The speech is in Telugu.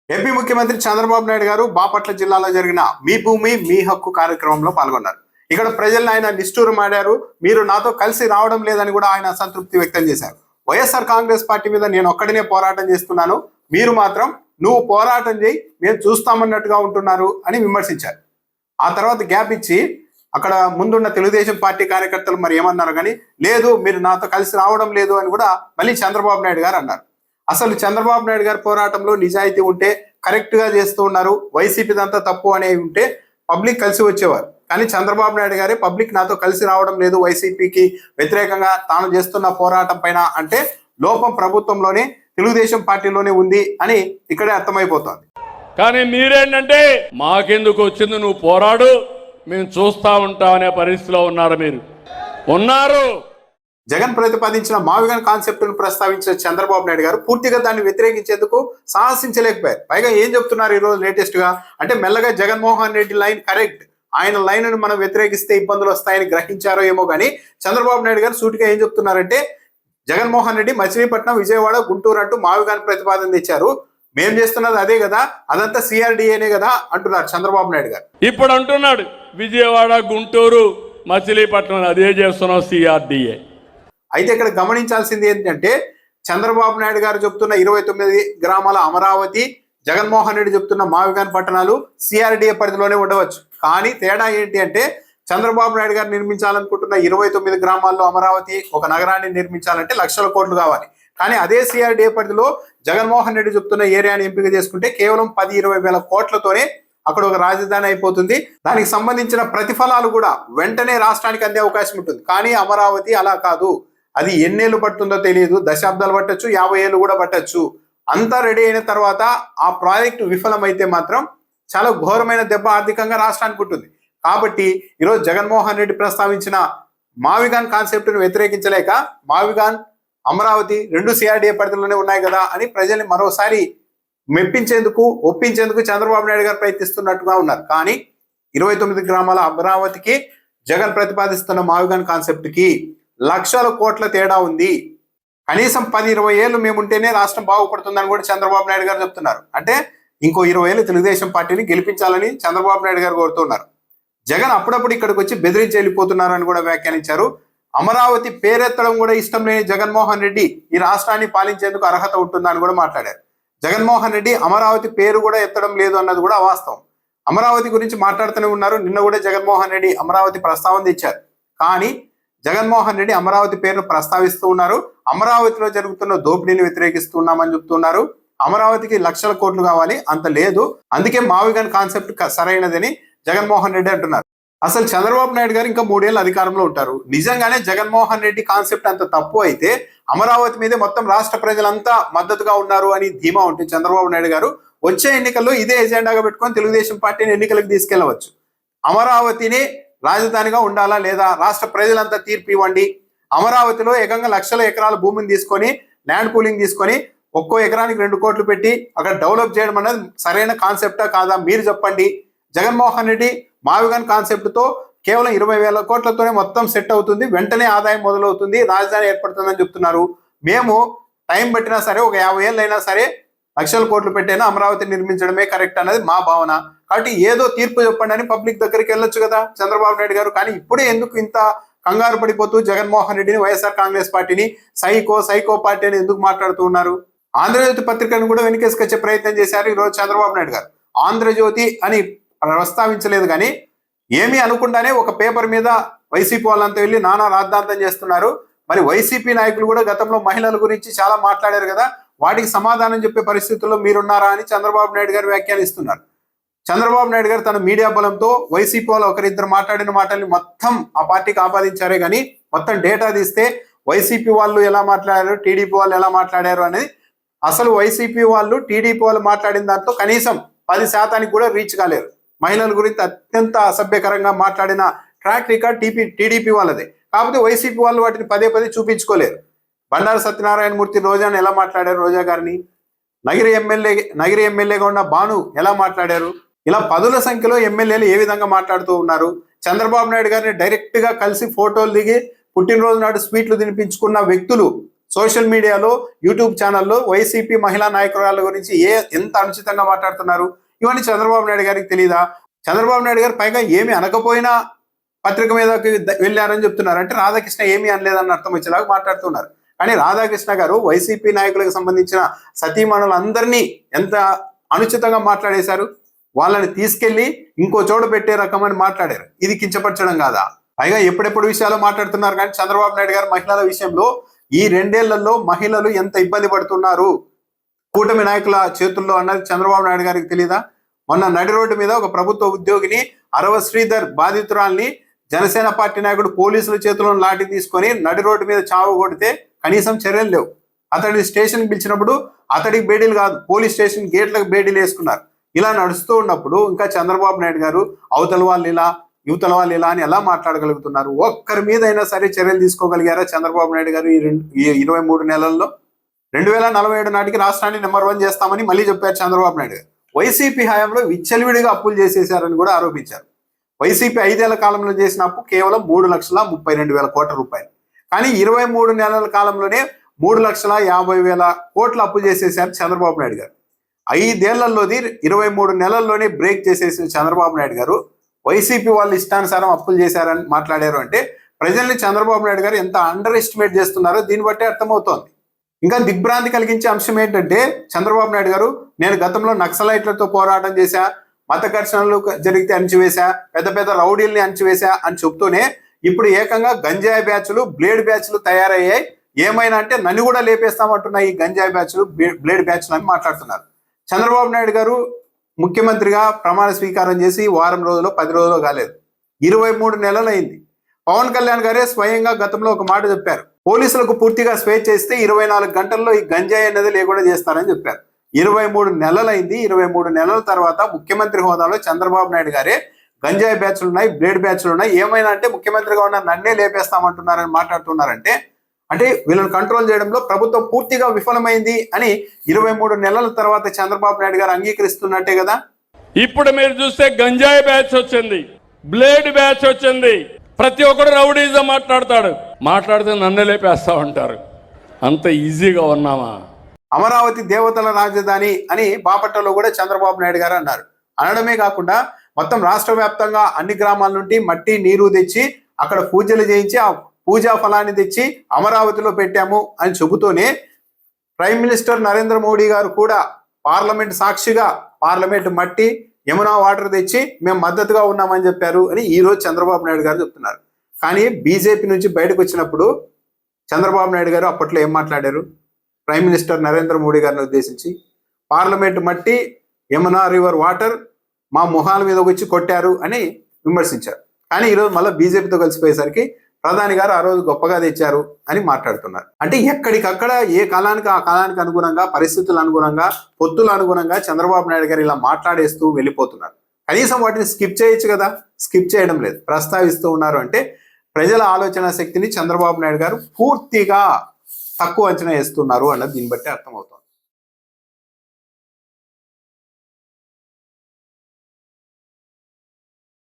ఏపీ ముఖ్యమంత్రి చంద్రబాబు నాయుడు గారు బాపట్ల జిల్లాలో జరిగిన మీ భూమి మీ హక్కు కార్యక్రమంలో పాల్గొన్నారు. ఇక్కడ ప్రజలను ఆయన నిష్ఠూరమాడారు. మీరు నాతో కలిసి రావడం లేదని కూడా ఆయన అసంతృప్తి వ్యక్తం చేశారు. వైఎస్ఆర్ కాంగ్రెస్ పార్టీ మీద నేను ఒక్కడినే పోరాటం చేస్తున్నాను, మీరు మాత్రం నువ్వు పోరాటం చేయి మేము చూస్తామన్నట్టుగా ఉంటున్నారు అని విమర్శించారు. ఆ తర్వాత గ్యాప్ ఇచ్చి అక్కడ ముందున్న తెలుగుదేశం పార్టీ కార్యకర్తలు మరి ఏమన్నారు కానీ, లేదు మీరు నాతో కలిసి రావడం లేదు అని కూడా మళ్ళీ చంద్రబాబు నాయుడు గారు అన్నారు. అసలు చంద్రబాబు నాయుడు గారి పోరాటంలో నిజాయితీ ఉంటే కరెక్ట్ గా చేస్తూ ఉన్నారు, వైసీపీదంతా తప్పు అనేవి ఉంటే పబ్లిక్ కలిసి వచ్చేవారు. కానీ చంద్రబాబు నాయుడు గారే పబ్లిక్ నాతో కలిసి రావడం లేదు, వైసీపీకి వ్యతిరేకంగా తాను చేస్తున్న పోరాటం పైన అంటే లోపం ప్రభుత్వంలోనే తెలుగుదేశం పార్టీలోనే ఉంది అని ఇక్కడే అర్థమైపోతుంది. కానీ మీరేంటంటే మాకెందుకు వచ్చింది, నువ్వు పోరాడు మేము చూస్తా ఉంటాం అనే పరిస్థితిలో ఉన్నారు. మీరు ఉన్నారు. జగన్ ప్రతిపాదించిన మావిగన్ కాన్సెప్ట్ ను ప్రస్తావించిన చంద్రబాబు నాయుడు గారు పూర్తిగా దాన్ని వ్యతిరేకించేందుకు సాహసించలేకపోయారు. పైగా ఏం చెప్తున్నారు ఈరోజు లేటెస్ట్ గా అంటే మెల్లగా జగన్మోహన్ రెడ్డి లైన్ కరెక్ట్, ఆయన లైన్ ను మనం వ్యతిరేకిస్తే ఇబ్బందులు వస్తాయని గ్రహించారో ఏమో కానీ చంద్రబాబు నాయుడు గారు సూటిగా ఏం చెప్తున్నారంటే, జగన్మోహన్ రెడ్డి మచిలీపట్నం, విజయవాడ, గుంటూరు అంటూ మావిగన్ ప్రతిపాదన తెచ్చారు, మేం చేస్తున్నది అదే కదా, అదంతా సిఆర్డిఏనే కదా అంటున్నారు చంద్రబాబు నాయుడు గారు. ఇప్పుడు అంటున్నాడు విజయవాడ, గుంటూరు, మచిలీపట్నం అదే చేస్తున్నాం సిఆర్డిఏ. అయితే ఇక్కడ గమనించాల్సింది ఏంటంటే చంద్రబాబు నాయుడు గారు చెప్తున్న 29 గ్రామాల అమరావతి, జగన్మోహన్ రెడ్డి చెప్తున్న మావిగాన్ పట్టణాలు సిఆర్డిఏ పరిధిలోనే ఉండవచ్చు. కానీ తేడా ఏంటి అంటే చంద్రబాబు నాయుడు గారు నిర్మించాలనుకుంటున్న 29 గ్రామాల్లో అమరావతి ఒక నగరాన్ని నిర్మించాలంటే లక్షల కోట్లు కావాలి. కానీ అదే సిఆర్డిఏ పరిధిలో జగన్మోహన్ రెడ్డి చెప్తున్న ఏరియాని ఎంపిక చేసుకుంటే కేవలం 10-20 వేల కోట్లతోనే అక్కడ ఒక రాజధాని అయిపోతుంది. దానికి సంబంధించిన ప్రతిఫలాలు కూడా వెంటనే రాష్ట్రానికి అందే అవకాశం ఉంటుంది. కానీ అమరావతి అలా కాదు, అది ఎన్నేళ్ళు పడుతుందో తెలియదు, దశాబ్దాలు పట్టచ్చు, 50 ఏళ్ళు కూడా పట్టచ్చు. అంతా రెడీ అయిన తర్వాత ఆ ప్రాజెక్టు విఫలమైతే మాత్రం చాలా ఘోరమైన దెబ్బ ఆర్థికంగా రాష్ట్రానికి ఉంటుంది. కాబట్టి ఈరోజు జగన్మోహన్ రెడ్డి ప్రస్తావించిన మావిగాన్ కాన్సెప్ట్ను వ్యతిరేకించలేక మావిగాన్, అమరావతి రెండు సిఆర్డిఏ పరిధిలోనే ఉన్నాయి కదా అని ప్రజల్ని మరోసారి మెప్పించేందుకు, ఒప్పించేందుకు చంద్రబాబు నాయుడు గారు ప్రయత్నిస్తున్నట్టుగా ఉన్నారు. కానీ 29 గ్రామాల అమరావతికి జగన్ ప్రతిపాదిస్తున్న మావిగాన్ కాన్సెప్ట్ కి లక్షల కోట్ల తేడా ఉంది. కనీసం 10-20 ఏళ్ళు మేముంటేనే రాష్ట్రం బాగుపడుతుందని కూడా చంద్రబాబు నాయుడు గారు చెప్తున్నారు. అంటే ఇంకో 20 ఏళ్ళు తెలుగుదేశం పార్టీని గెలిపించాలని చంద్రబాబు నాయుడు గారు కోరుతున్నారు. జగన్ అప్పుడప్పుడు ఇక్కడికి వచ్చి బెదిరించి వెళ్ళిపోతున్నారు అని కూడా వ్యాఖ్యానించారు. అమరావతి పేరెత్తడం కూడా ఇష్టం లేని జగన్మోహన్ రెడ్డి ఈ రాష్ట్రాన్ని పాలించేందుకు అర్హత ఉంటుందని కూడా మాట్లాడారు. జగన్మోహన్ రెడ్డి అమరావతి పేరు కూడా ఎత్తడం లేదు అన్నది కూడా వాస్తవం. అమరావతి గురించి మాట్లాడుతూనే ఉన్నారు. నిన్న కూడా జగన్మోహన్ రెడ్డి అమరావతి ప్రస్తావన తెచ్చారు. కానీ జగన్మోహన్ రెడ్డి అమరావతి పేరును ప్రస్తావిస్తూ ఉన్నారు. అమరావతిలో జరుగుతున్న దోపిడీని వ్యతిరేకిస్తున్నామని చెప్తున్నారు. అమరావతికి లక్షల కోట్లు కావాలి, అంత లేదు, అందుకే మావిగన్ కాన్సెప్ట్ సరైనదని జగన్మోహన్ రెడ్డి అంటున్నారు. అసలు చంద్రబాబు నాయుడు గారు ఇంకా 3 ఏళ్ళు అధికారంలో ఉంటారు. నిజంగానే జగన్మోహన్ రెడ్డి కాన్సెప్ట్ అంత తప్పు అయితే అమరావతి మీదే మొత్తం రాష్ట్ర ప్రజలంతా మద్దతుగా ఉన్నారు అని ధీమా ఉంటే చంద్రబాబు నాయుడు గారు వచ్చే ఎన్నికల్లో ఇదే ఎజెండాగా పెట్టుకొని తెలుగుదేశం పార్టీని ఎన్నికలకు తీసుకెళ్లవచ్చు. అమరావతిని రాజధానిగా ఉండాలా లేదా, రాష్ట్ర ప్రజలంతా తీర్పు ఇవ్వండి, అమరావతిలో ఏకంగా లక్షల ఎకరాల భూమిని తీసుకొని ల్యాండ్ పూలింగ్ తీసుకొని ఒక్కో ఎకరానికి 2 కోట్లు పెట్టి అక్కడ డెవలప్ చేయడం అనేది సరైన కాన్సెప్టా కాదా మీరు చెప్పండి. జగన్మోహన్ రెడ్డి మావిగన్ కాన్సెప్ట్ తో కేవలం 20 వేల కోట్లతోనే మొత్తం సెట్ అవుతుంది, వెంటనే ఆదాయం మొదలవుతుంది, రాజధాని ఏర్పడుతుందని చెప్తున్నారు. మేము టైం పెట్టినా సరే ఒక 50 ఏళ్ళు అయినా సరే లక్షల కోట్లు పెట్టైనా అమరావతి నిర్మించడమే కరెక్ట్ అన్నది మా భావన. కాబట్టి ఏదో తీర్పు చెప్పండి అని పబ్లిక్ దగ్గరికి వెళ్ళొచ్చు కదా చంద్రబాబు నాయుడు గారు. కానీ ఇప్పుడే ఎందుకు ఇంత కంగారు పడిపోతూ జగన్మోహన్ రెడ్డిని, వైఎస్ఆర్ కాంగ్రెస్ పార్టీని సైకో పార్టీ అని ఎందుకు మాట్లాడుతూ ఉన్నారు? ఆంధ్రజ్యోతి పత్రికను కూడా వెనకేసుకొచ్చే ప్రయత్నం చేశారు ఈరోజు చంద్రబాబు నాయుడు గారు. ఆంధ్రజ్యోతి అని ప్రస్తావించలేదు కానీ ఏమీ అనుకుండానే ఒక పేపర్ మీద వైసీపీ వాళ్ళంతా వెళ్ళి నానా రాద్ధాంతం చేస్తున్నారు. మరి వైసీపీ నాయకులు కూడా గతంలో మహిళల గురించి చాలా మాట్లాడారు కదా, వాటికి సమాధానం చెప్పే పరిస్థితుల్లో మీరున్నారా అని చంద్రబాబు నాయుడు గారు వ్యాఖ్యానిస్తున్నారు. చంద్రబాబు నాయుడు గారు తన మీడియా బలంతో వైసీపీ వాళ్ళు ఒకరిద్దరు మాట్లాడిన మాటల్ని మొత్తం ఆ పార్టీకి ఆపాదించారే కానీ మొత్తం డేటా తీస్తే వైసీపీ వాళ్ళు ఎలా మాట్లాడారు, టీడీపీ వాళ్ళు ఎలా మాట్లాడారు అనేది అసలు వైసీపీ వాళ్ళు టీడీపీ వాళ్ళు మాట్లాడిన దాంట్లో కనీసం 10% కూడా రీచ్ కాలేరు. మహిళల గురించి అత్యంత అసభ్యకరంగా మాట్లాడిన ట్రాక్ రికార్డ్ టీడీపీ వాళ్ళదే. కాకపోతే వైసీపీ వాళ్ళు వాటిని పదే చూపించుకోలేరు. బండారు సత్యనారాయణ మూర్తి రోజాని ఎలా మాట్లాడారు, రోజా గారిని, నగిరి ఎమ్మెల్యేగా ఉన్న భాను ఎలా మాట్లాడారు, ఇలా 10ల సంఖ్యలో ఎమ్మెల్యేలు ఏ విధంగా మాట్లాడుతూ ఉన్నారు. చంద్రబాబు నాయుడు గారిని డైరెక్ట్ గా కలిసి ఫోటోలు దిగి పుట్టినరోజు నాడు స్వీట్లు తినిపించుకున్న వ్యక్తులు సోషల్ మీడియాలో యూట్యూబ్ ఛానల్లో వైసీపీ మహిళా నాయకురాల గురించి ఎంత అనుచితంగా మాట్లాడుతున్నారు. ఇవన్నీ చంద్రబాబు నాయుడు గారికి తెలియదా? చంద్రబాబు నాయుడు గారు పైగా ఏమి అనకపోయినా పత్రిక మీదకి వెళ్ళారని చెప్తున్నారు. అంటే రాధాకృష్ణ ఏమీ అనలేదని అర్థం వచ్చేలాగా మాట్లాడుతున్నారు. కానీ రాధాకృష్ణ గారు వైసీపీ నాయకులకు సంబంధించిన సతీమణులందరినీ ఎంత అనుచితంగా మాట్లాడేశారు. వాళ్ళని తీసుకెళ్లి ఇంకో చోట పెట్టే రకమని మాట్లాడారు. ఇది కించపరచడం కాదా? పైగా ఎప్పుడెప్పుడు విషయాలు మాట్లాడుతున్నారు. కానీ చంద్రబాబు నాయుడు గారు మహిళల విషయంలో ఈ 2 ఏళ్లలో మహిళలు ఎంత ఇబ్బంది పడుతున్నారు కూటమి నాయకుల చేతుల్లో అన్నది చంద్రబాబు నాయుడు గారికి తెలియదా? మొన్న నడి రోడ్డు మీద ఒక ప్రభుత్వ ఉద్యోగిని అరవ శ్రీధర్ బాధితురాల్ని జనసేన పార్టీ నాయకుడు పోలీసుల చేతుల్లో లాఠీ తీసుకొని నడి రోడ్డు మీద చావు కొడితే కనీసం చర్యలు లేవు. అతడి స్టేషన్ పిలిచినప్పుడు అతడికి బేడీలు కాదు, పోలీస్ స్టేషన్ గేట్లకు బేడీలు వేసుకున్నారు. ఇలా నడుస్తూ ఉన్నప్పుడు ఇంకా చంద్రబాబు నాయుడు గారు అవతల వాళ్ళు ఇలా యువతల వాళ్ళు ఇలా అని ఎలా మాట్లాడగలుగుతున్నారు? ఒక్కరి మీద అయినా సరే చర్యలు తీసుకోగలిగారా చంద్రబాబు నాయుడు గారు ఈ 23 నెలల్లో? 2047 నాటికి రాష్ట్రాన్ని నెంబర్ 1 చేస్తామని మళ్ళీ చెప్పారు చంద్రబాబు నాయుడు గారు. వైసీపీ హయాంలో విచ్చలవిడిగా అప్పులు చేసేశారని కూడా ఆరోపించారు. వైసీపీ 5 ఏళ్ల కాలంలో చేసిన అప్పు కేవలం 3,32,000 కోట్ల రూపాయలు. కానీ 23 నెలల కాలంలోనే 3,50,000 కోట్ల అప్పు చేసేశారు చంద్రబాబు నాయుడు గారు. 5 ఏళ్లలోది 23 నెలల్లోనే బ్రేక్ చేసేసిన చంద్రబాబు నాయుడు గారు వైసీపీ వాళ్ళు ఇష్టానుసారం అప్పులు చేశారని మాట్లాడారు. అంటే ప్రజల్ని చంద్రబాబు నాయుడు గారు ఎంత అండర్ ఎస్టిమేట్ చేస్తున్నారో దీన్ని బట్టే అర్థమవుతోంది. ఇంకా దిగ్భ్రాంతి కలిగించే అంశం ఏంటంటే చంద్రబాబు నాయుడు గారు నేను గతంలో నక్సలైట్లతో పోరాటం చేశా, మత ఘర్షణలు జరిగితే అణచివేశా, పెద్ద పెద్ద రౌడీల్ని అణచివేశా అని చెప్తూనే ఇప్పుడు ఏకంగా గంజాయి బ్యాచ్లు, బ్లేడ్ బ్యాచ్లు తయారయ్యాయి. ఏమైనా అంటే నన్ను కూడా లేపేస్తామంటున్న ఈ గంజాయి బ్యాచ్లు, బ్లేడ్ బ్యాచ్లు అని మాట్లాడుతున్నారు. చంద్రబాబు నాయుడు గారు ముఖ్యమంత్రిగా ప్రమాణ స్వీకారం చేసి వారం రోజులు 10 రోజులు కాలేదు, 23 నెలలు అయింది. పవన్ కళ్యాణ్ గారే స్వయంగా గతంలో ఒక మాట చెప్పారు, పోలీసులకు పూర్తిగా స్వేచ్ఛ ఇస్తే 24 గంటల్లో ఈ గంజాయి అనేది లేకుండా చేస్తారని చెప్పారు. 23 నెలలైంది. 23 నెలల తర్వాత ముఖ్యమంత్రి హోదాలో చంద్రబాబు నాయుడు గారే గంజాయి బ్యాచ్లు ఉన్నాయి, బ్లేడ్ బ్యాచ్లు ఉన్నాయి, ఏమైనా అంటే ముఖ్యమంత్రిగా ఉన్న నన్నే లేపేస్తామంటున్నారని మాట్లాడుతున్నారంటే అంటే వీళ్ళని కంట్రోల్ చేయడంలో ప్రభుత్వం పూర్తిగా విఫలమైంది అని 23 నెలల తర్వాత చంద్రబాబు నాయుడు గారు అంగీకరిస్తున్నట్టే కదా. ఇప్పుడు మీరు చూస్తే గంజాయి బ్యాచ్ వచ్చింది, బ్లేడ్ బ్యాచ్ వచ్చింది. ప్రతి ఒక్కరు రౌడీజం మాట్లాడితే నన్ను లేపేస్తా ఉంటారు. అంత ఈజీగా ఉన్నామా? అమరావతి దేవతల రాజధాని అని బాపట్లలో కూడా చంద్రబాబు నాయుడు గారు అన్నారు. అనడమే కాకుండా మొత్తం రాష్ట్ర వ్యాప్తంగా అన్ని గ్రామాల నుండి మట్టి నీరు తెచ్చి అక్కడ పూజలు చేయించి ఆ పూజా ఫలాన్ని తెచ్చి అమరావతిలో పెట్టాము అని చెబుతూనే ప్రైమ్ మినిస్టర్ నరేంద్ర మోడీ గారు కూడా పార్లమెంట్ సాక్షిగా పార్లమెంట్ మట్టి, యమునా వాటర్ తెచ్చి మేము మద్దతుగా ఉన్నామని చెప్పారు అని ఈరోజు చంద్రబాబు నాయుడు గారు చెప్తున్నారు. కానీ బీజేపీ నుంచి బయటకు వచ్చినప్పుడు చంద్రబాబు నాయుడు గారు అప్పట్లో ఏం మాట్లాడారు? ప్రైమ్ మినిస్టర్ నరేంద్ర మోడీ గారిని ఉద్దేశించి పార్లమెంట్ మట్టి, యమునా రివర్ వాటర్ మా మొహాల మీద వచ్చి కొట్టారు అని విమర్శించారు. కానీ ఈరోజు మళ్ళీ బీజేపీతో కలిసిపోయేసరికి ప్రధాని గారు ఆ రోజు గొప్పగా తెచ్చారు అని మాట్లాడుతున్నారు. అంటే ఎక్కడికక్కడ ఏ కాలానికి ఆ కాలానికి అనుగుణంగా, పరిస్థితుల అనుగుణంగా, పొత్తుల అనుగుణంగా చంద్రబాబు నాయుడు గారు ఇలా మాట్లాడేస్తూ వెళ్ళిపోతున్నారు. కనీసం వాటిని స్కిప్ చేయొచ్చు కదా, స్కిప్ చేయడం లేదు, ప్రస్తావిస్తూ ఉన్నారు. అంటే ప్రజల ఆలోచన శక్తిని చంద్రబాబు నాయుడు గారు పూర్తిగా తక్కువ అంచనా వేస్తున్నారు అన్నది దీన్ని బట్టి అర్థమవుతుంది.